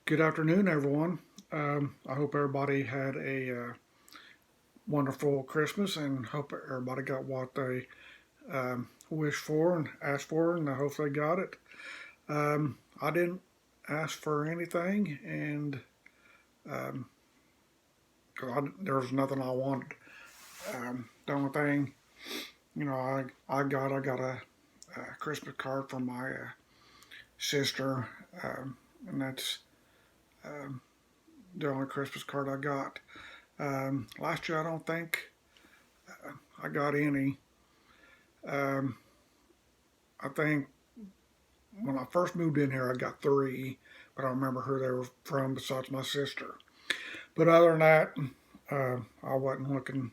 Good afternoon, everyone. I hope everybody had a wonderful Christmas and hope everybody got what they wished for and asked for, and I hope they got it. I didn't ask for anything, and um, there was nothing I wanted. The only thing, I got a Christmas card from my sister, and that's um, the only Christmas card I got. Last year, I don't think I got any. Um, I think when I first moved in here, I got three, but I don't remember who they were from besides my sister. But other than that, I wasn't looking.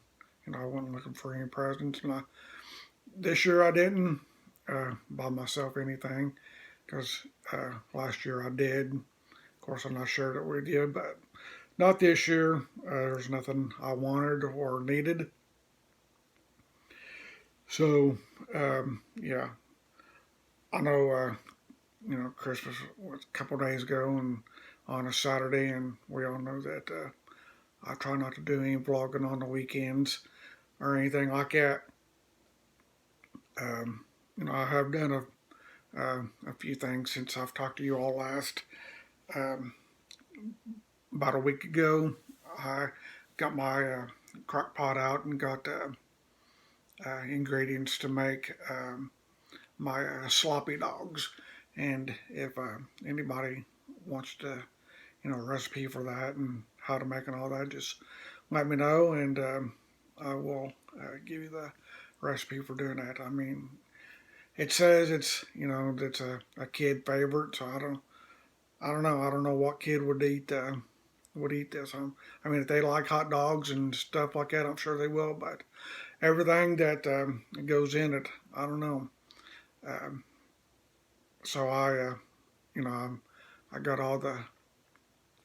I wasn't looking for any presents. This year I didn't buy myself anything because last year I did. Of course, I'm not shared it with you, but not this year. There's nothing I wanted or needed. So, yeah, I know Christmas was a couple of days ago and on a Saturday, and we all know that I try not to do any vlogging on the weekends or anything like that. I have done a few things since I've talked to you all last. Um, about a week ago, I got my crock pot out and got ingredients to make my sloppy dogs. And if anybody wants to recipe for that and how to make and all that, just let me know and I will give you the recipe for doing that. I mean, it says it's a kid favorite, so I don't know what kid would eat this. I mean, if they like hot dogs and stuff like that, I'm sure they will. But everything that goes in it, I don't know. Um, so you know, I got all the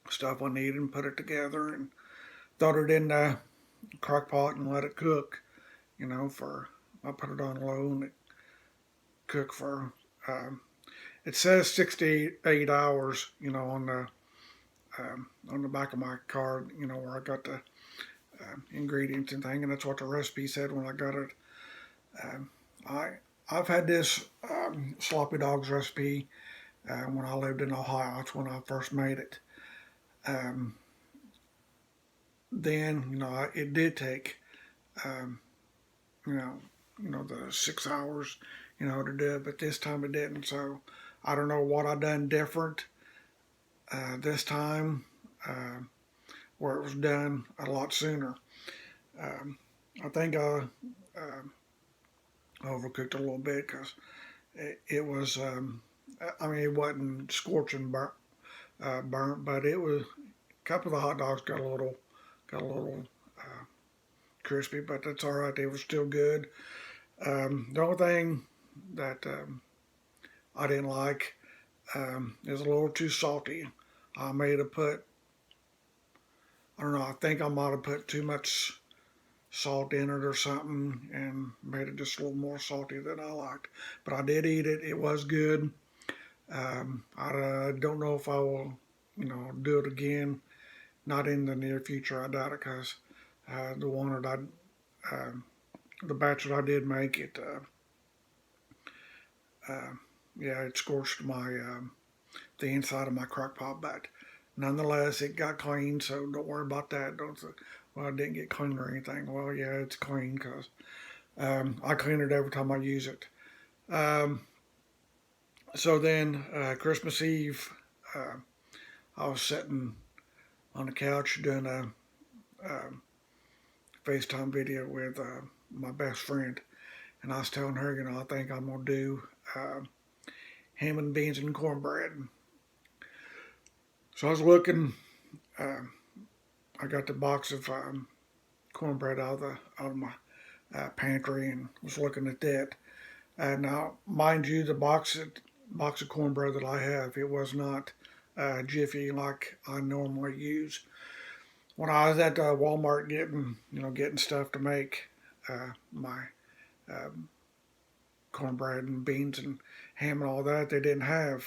stuff I needed and put it together and throw it in the crock pot and let it cook. For I put it on low and it cooked for. Um, it says 68 hours. On the back of my card. Where I got the ingredients and thing, and that's what the recipe said when I got it. Um, I I've had this sloppy dogs recipe when I lived in Ohio. That's when I first made it. Um, then it did take um, you know, the 6 hours, to do it. But this time it didn't. So I don't know what I done different this time, uh, where it was done a lot sooner. Um, I think I overcooked a little bit because it was. I mean, it wasn't scorching burnt, but it was. A couple of the hot dogs got a little uh, crispy, but that's all right. They were still good. The only thing that I didn't like is a little too salty. I may have put, I don't know, I think I might have put too much salt in it or something and made it just a little more salty than I liked. But I did eat it. It was good. I don't know if I will, do it again. Not in the near future. I doubt it because the one that uh, the batch that I did make it, uh, yeah, it scorched the inside of my crock pot, but nonetheless, it got clean, so don't worry about that. Don't say, well, I didn't get clean or anything. Well, yeah, it's clean because I clean it every time I use it. Um, so then, Christmas Eve, uh, I was sitting on the couch doing a FaceTime video with my best friend, and I was telling her, I think I'm gonna do ham and beans and cornbread. So I was looking. Uh, I got the box of cornbread out of my pantry and was looking at that. Now, mind you, the box of cornbread that I have, it was not Jiffy like I normally use. When I was at Walmart getting stuff to make my um, cornbread and beans and ham and all that, they didn't have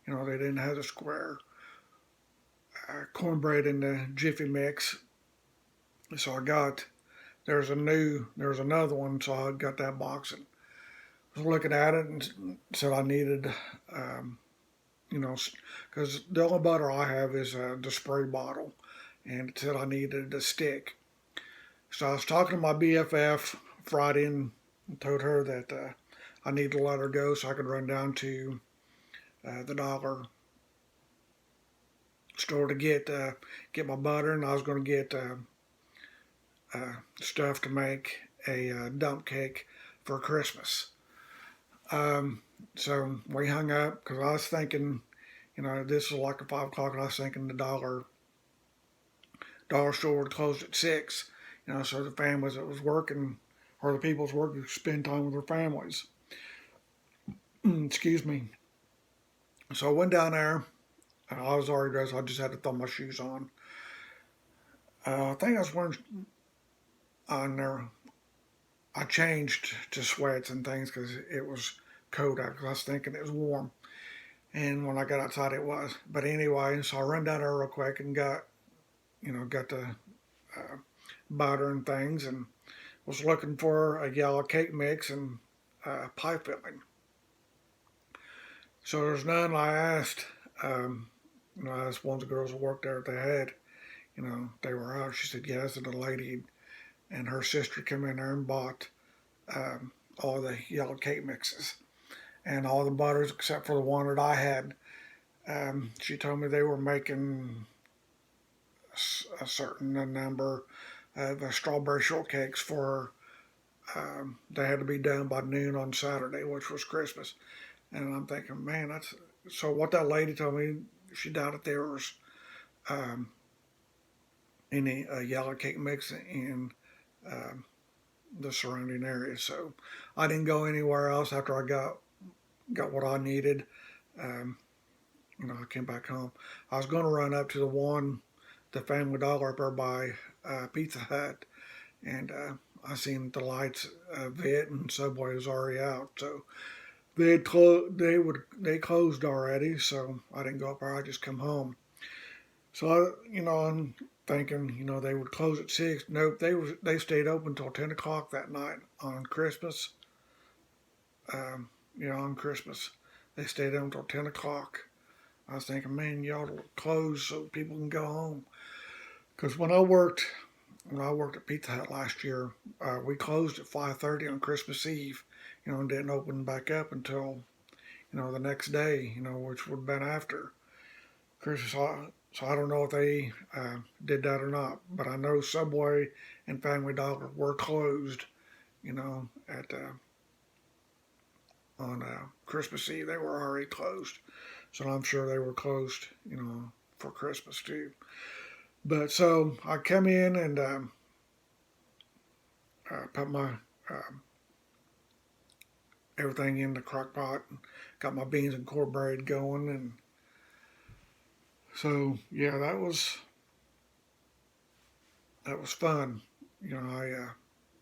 the square cornbread in the Jiffy Mix. So there's another one, so I got that box and was looking at it and said I needed, um, because the only butter I have is the spray bottle, and it said I needed a stick. So I was talking to my BFF Friday and told her that I need to let her go so I could run down to the dollar store to get my butter, and I was going to get stuff to make a dump cake for Christmas. Um, so we hung up because I was thinking, this was like a 5 o'clock, and I was thinking the dollar store would close at 6. So the families that was working or the people's working could spend time with their families. Excuse me. So I went down there. I was already dressed. I just had to throw my shoes on. I think I was wearing on there. I changed to sweats and things because it was cold out. Because I was thinking it was warm, and when I got outside, it was. But anyway, so I run down there real quick and got the butter and things, and was looking for a yellow cake mix and pie filling. So there's none. I asked. I asked one of the girls that worked there if they had. They were out. She said yes, and the lady and her sister came in there and bought all the yellow cake mixes and all the butters except for the one that I had. She told me they were making a certain number of strawberry shortcakes for. They had to be done by noon on Saturday, which was Christmas. And I'm thinking, man, that's so. What that lady told me, she doubted there was um, any yellow cake mix in um, the surrounding area. So I didn't go anywhere else after I got what I needed. Um, I came back home. I was going to run up to the Family Dollar up there by Pizza Hut, and I seen the lights of it, and Subway was already out. So they closed already. So I didn't go up there. I just come home. So I'm thinking, they would close at 6. Nope, they stayed open until 10 o'clock that night on Christmas. On Christmas, they stayed open until 10 o'clock. I was thinking, man, y'all to close so people can go home. Because when I worked at Pizza Hut last year, we closed at 5:30 on Christmas Eve, and didn't open back up until the next day, which would have been after Christmas. So I don't know if they did that or not, but I know Subway and Family Dollar were closed, at on Christmas Eve. They were already closed, so I'm sure they were closed, for Christmas too. But so I come in and put my everything in the crock pot, and got my beans and cornbread going, and so yeah, that was fun. I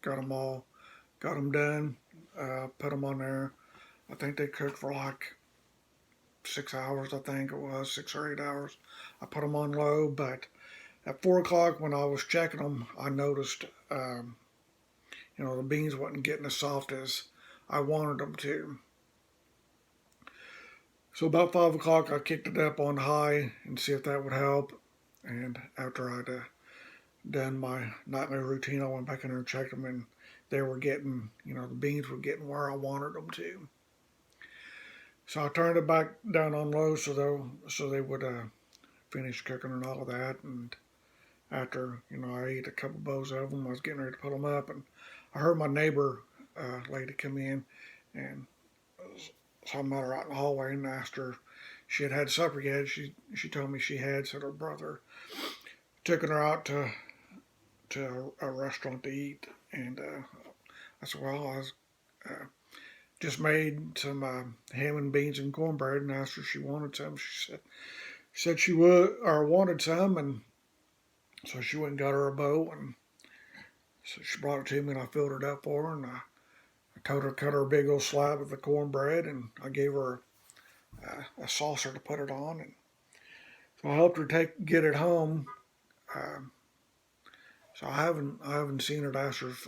got them done, put them on there. I think they cooked for like 6 hours. I think it was 6 or 8 hours. I put them on low, but at 4 o'clock when I was checking them, I noticed, the beans wasn't getting as soft as I wanted them to. So about 5 o'clock, I kicked it up on high and see if that would help. And after I'd done my nightly routine, I went back in there and checked them, and they were getting, the beans were getting where I wanted them to. So I turned it back down on low so they would finish cooking and all of that. And after I ate a couple bowls of them, I was getting ready to put them up, and I heard my neighbor lady come in, and so I met her out in the hallway and asked her if she had supper yet. She told me she had. Said her brother took her out to a restaurant to eat, and I said, well, I was just made some ham and beans and cornbread, and asked her if she wanted some. She said she would or wanted some, and so she went and got her a bowl, and so she brought it to me, and I filled it up for her, and I told her to cut her a big old slab of the cornbread, and I gave her a saucer to put it on, and So I helped her get it home. Um, so I haven't seen her to ask her if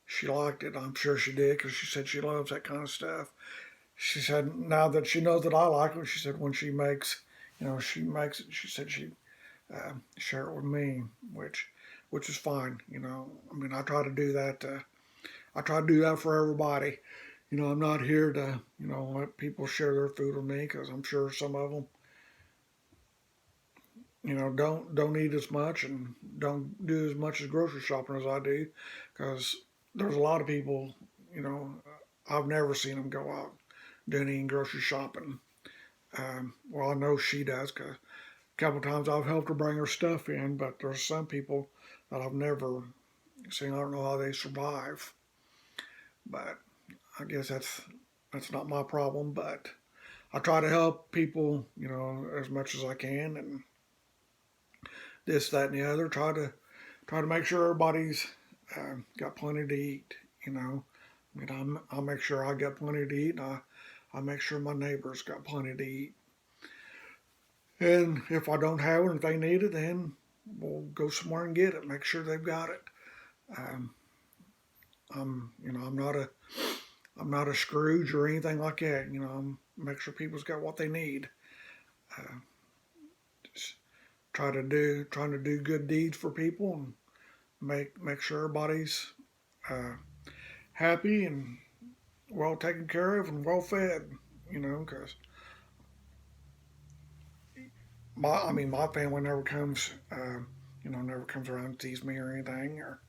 she liked it. I'm sure she did because she said she loves that kind of stuff. She said now that she knows that I like it, she said when she makes, she makes it. She said she'd share it with me, which is fine. I mean, I try to do that. I try to do that for everybody. I'm not here to let people share their food with me because I'm sure some of them don't eat as much and don't do as much as grocery shopping as I do because there's a lot of people. You know, I've never seen them go out doing any grocery shopping. Well, I know she does because a couple of times I've helped her bring her stuff in, but there's some people that I've never seen. I don't know how they survive, but I guess that's not my problem. But I try to help people, as much as I can, and this, that, and the other. Try to make sure everybody's got plenty to eat. You know, I mean, I make sure I got plenty to eat, and I make sure my neighbors got plenty to eat. And if I don't have it, if they need it, then we'll go somewhere and get it. Make sure they've got it. Um, I'm not a Scrooge or anything like that. Make sure people's got what they need. Uh, just trying to do good deeds for people and make sure everybody's uh, happy and well taken care of and well fed. Because my family never comes, never comes around and sees me or anything or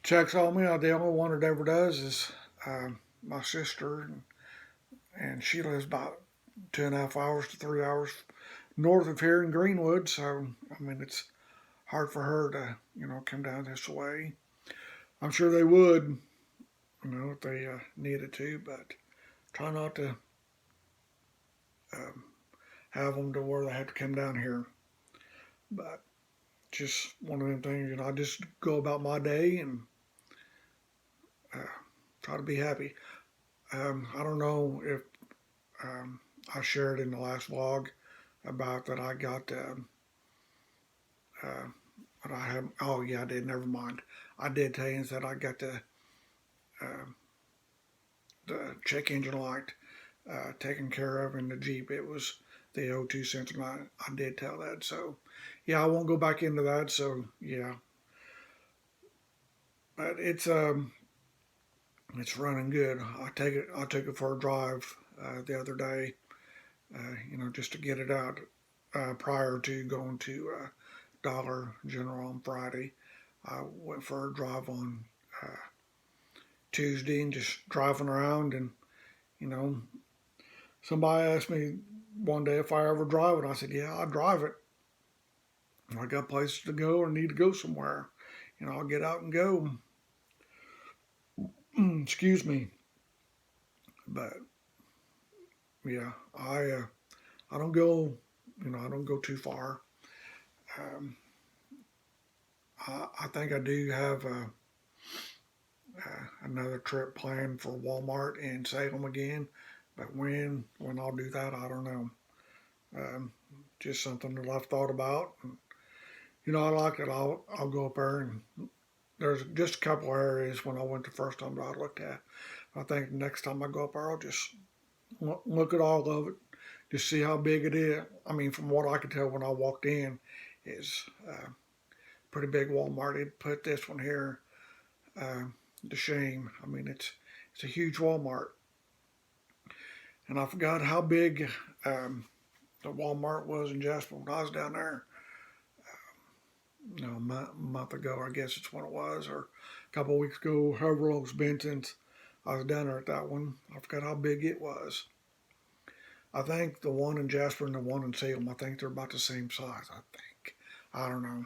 checks on me. The only one that ever does is my sister, and she lives about 2.5 hours to 3 hours north of here in Greenwood. So I mean, it's hard for her to come down this way. I'm sure they would, if they needed to, but try not to um, have them to where they have to come down here. But just one of them things, I just go about my day and uh, try to be happy. I don't know if I shared in the last vlog about that I got uh, what I have. Oh yeah, I did. Never mind. I did tell you that I got uh, the check engine light taken care of in the Jeep. It was the O2 sensor. I did tell that. So yeah, I won't go back into that. So yeah, but it's running good. I took it for a drive the other day. Just to get it out prior to going to Dollar General on Friday. I went for a drive on uh, Tuesday and just driving around. And, you know, somebody asked me one day if I ever drive it. I said, yeah, I drive it. I got places to go or need to go somewhere. I'll get out and go. Excuse me. But, yeah, I don't go, I don't go too far. Um, I think I do have another trip planned for Walmart in Salem again, but when I'll do that, I don't know. Um, just something that I've thought about. And, I like it. I'll go up there and there's just a couple of areas when I went the first time that I looked at. I think the next time I go up there, I'll just look at all of it, just see how big it is. I mean, from what I could tell when I walked in, it's pretty big Walmart. It put this one here uh, to shame. I mean, it's a huge Walmart, and I forgot how big the Walmart was in Jasper when I was down there. A month ago, I guess it's when it was, or a couple of weeks ago, however long it's been since I was down there at that one. I forgot how big it was. I think the one in Jasper and the one in Salem, I think they're about the same size. I think. I don't know,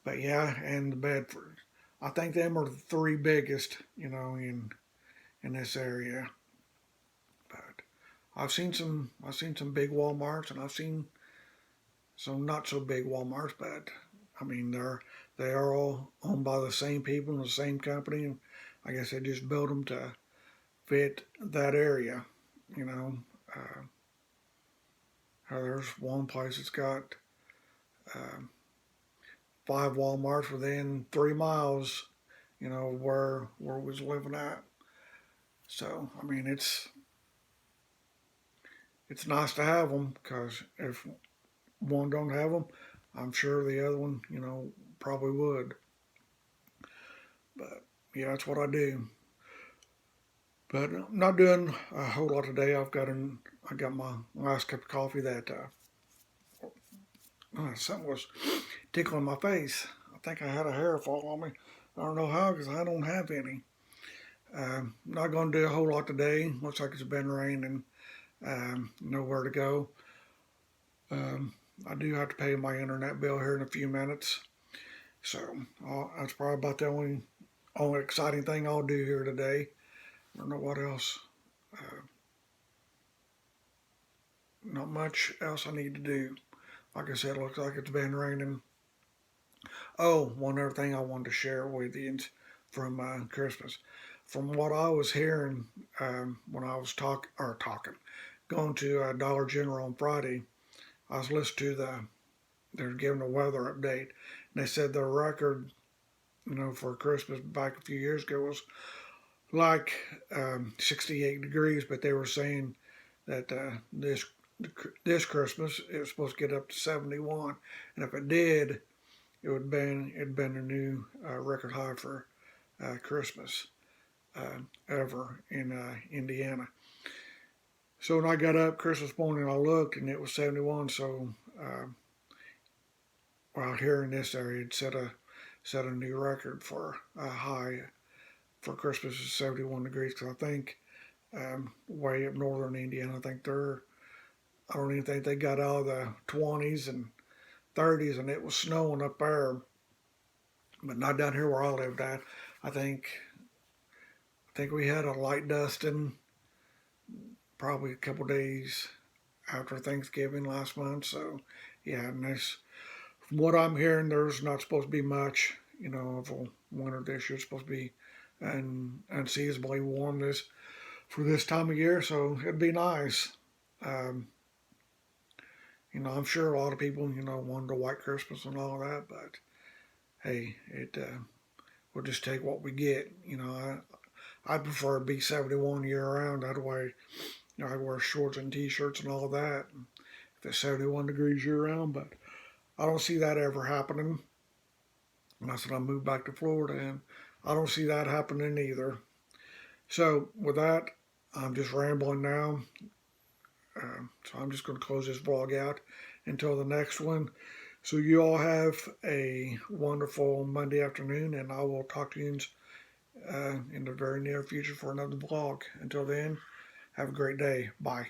but yeah, and the Bedford. I think them are the three biggest, in this area. But I've seen some big Walmarts and I've seen some not so big Walmarts, but I mean they are all owned by the same people and the same company, and I guess they just built them to fit that area. You know, uh, There's one place that's got uh, 5 Walmarts within 3 miles, where we was living at. So I mean, it's nice to have them because if one don't have them, I'm sure the other one, probably would. But yeah, that's what I do. But I'm not doing a whole lot today. I got my last cup of coffee that something was tickling my face. I think I had a hair fall on me. I don't know how because I don't have any. Not going to do a whole lot today. Looks like it's been raining. Nowhere to go. Um, I do have to pay my internet bill here in a few minutes. So that's probably about the only exciting thing I'll do here today. I don't know what else. Uh, Not much else I need to do. Like I said, it looks like it's been raining. Oh, one other thing I wanted to share with you from Christmas. From what I was hearing when I was talking, going to Dollar General on Friday, I was listening to they're giving a weather update, and they said the record, for Christmas back a few years ago was like 68 degrees, but they were saying that this Christmas it was supposed to get up to 71, and if it did, it'd been a new record high for Christmas ever in Indiana. So when I got up Christmas morning, I looked and it was 71. So out here in this area, it set a new record for a high for Christmas is 71 degrees. Because I think way up northern Indiana, I don't even think they got out of the 20s and 30s, and it was snowing up there, but not down here where I lived at. I think we had a light dusting probably a couple days after Thanksgiving last month. So yeah, and from what I'm hearing, there's not supposed to be much, of a winter this year. It's supposed to be unseasonably warm for this time of year, so it'd be nice. Um, I'm sure a lot of people, wanted a white Christmas and all that, but hey, we'll just take what we get. I prefer to be 71 year round. That way, I wear shorts and t-shirts and all that. If it's 71 degrees year round, but I don't see that ever happening unless I move back to Florida, and I don't see that happening either. So with that, I'm just rambling now. So I'm just going to close this vlog out until the next one. So you all have a wonderful Monday afternoon, and I will talk to you in the very near future for another vlog. Until then, have a great day. Bye.